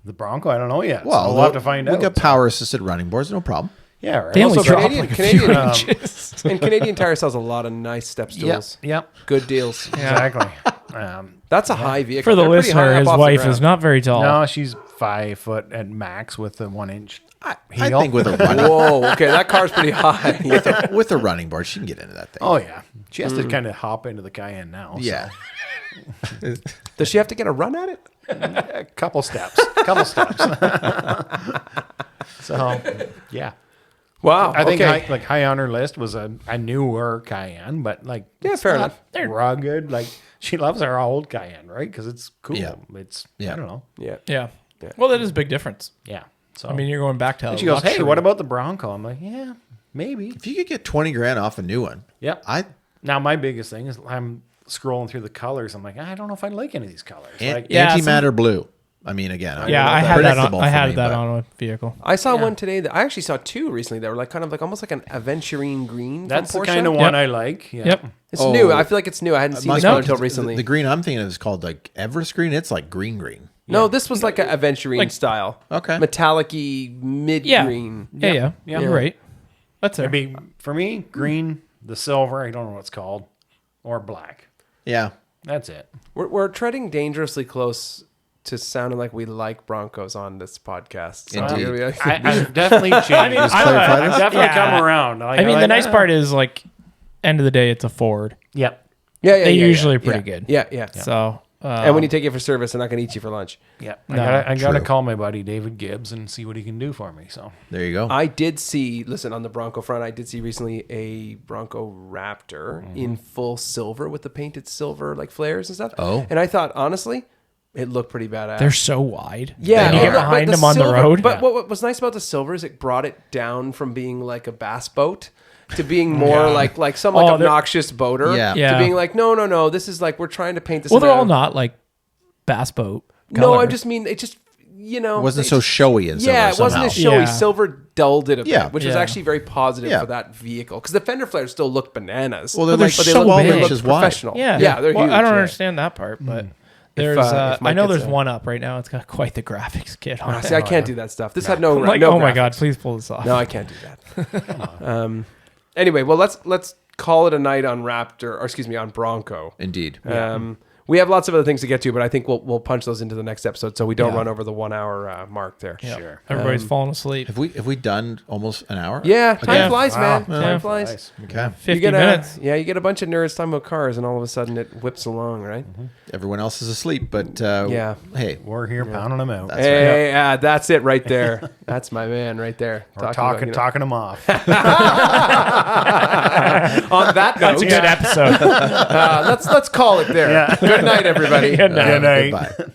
The Bronco, I don't know yet. well, so we'll have to find out. We got power assisted running boards, no problem. Yeah, right. They only Also, drop Canadian- like a Canadian, few um, inches. and Canadian Tire sells a lot of nice step stools. Yep. Good deals. Exactly. That's a high vehicle. For the They're pretty high listener, up his off the wife ground. is not very tall. No, she's 5 foot at max with the 1 inch. I heel. think with a running Whoa, okay, that car's pretty high. with a running board, she can get into that thing. Oh yeah, she has to kind of hop into the Cayenne now. so. yeah. Does she have to get a run at it? A couple steps. So yeah. Wow. I think okay. high on her list was a newer Cayenne, but like Yeah, it's fair not enough. rugged. Like she loves our old Cayenne, right? Because it's cool. Yeah. It's Yeah. I don't know. yeah. Yeah. Well, that is a big difference. Yeah. So I mean, you're going back to and she goes, "Hey, luxury. what about the Bronco?" I'm like, "Yeah, maybe." If you could get 20 grand off a new one, Yep. I Now my biggest thing is I'm scrolling through the colors. I'm like, I don't know if I like any of these colors. Like, Yeah, antimatter blue. I mean, again, Yeah, I had that. predictable I for had me, that but- on a vehicle. I saw one today that I actually saw two recently that were like kind of like almost like an aventurine green. that's from the Porsche. kind of Yep. one I like. Yeah. Yep. It's Oh. new. I feel like it's new. I hadn't seen Must this be one until because recently. The green I'm thinking of is called like Everest green. It's like green. No, this was like an aventurine Like- style. Okay. Metallic-y mid Yeah. green. Yeah. Yeah. You're right. That's It'd it. be for me green, the silver. I don't know what it's called, or black. Yeah. That's it. We're treading dangerously close to sounding like we like Broncos on this podcast. So Indeed. we're like- I've definitely changed. Just clarify I've this? definitely Yeah. come around. Like, I mean, the like, nice part is like, end of the day, it's a Ford. Yep. yeah, yeah, They yeah, usually yeah, are pretty yeah. good. Yeah, yeah. So, And when you take it for service, they're not going to eat you for lunch. Yep. No, I gotta true. call my buddy David Gibbs and see what he can do for me. So There you go. I did see, listen, on the Bronco front, I did see recently a Bronco Raptor in full silver with the painted silver like flares and stuff. Oh. And I thought, honestly, It looked pretty badass. They're so wide. Yeah, And you get behind them on the road. But what was nice about the silver is it brought it down from being like a bass boat to being more like some obnoxious boater. To being like, no, this is like we're trying to paint this. Well, they're all not like bass boat. No, color. I just mean it just it wasn't so showy and silver. it wasn't as showy. Silver dulled it a bit, which was Yeah. actually very positive for that vehicle because the fender flares still look bananas. Well, they're they're like so so big. big. Inches wide. Professional. Yeah, they're well, huge. I don't yeah. understand that part, but there's. if Mike I know gets there's one up right now. It's got quite the graphics kit on it. See, I can't do that stuff. This had no. I'm like, no oh my graphics. god, please pull this off. No, I can't do that. Anyway, well, let's call it a night on on Bronco. Indeed. We have lots of other things to get to, but I think we'll punch those into the next episode so we don't run over the 1 hour mark there. Yeah. Sure. Everybody's falling asleep. Have we done almost an hour? Yeah, time Yeah. flies, man. Wow. Time flies. Okay. 50 minutes. You get a bunch of nerds talking about cars, and all of a sudden it whips along, right? Everyone else is asleep, but hey, We're here pounding them out. Hey, that's it right there. That's my man right there. We're talking them off. On that note, That's a good episode. let's call it there. Yeah. Good night, everybody. Good night. Good night. goodbye.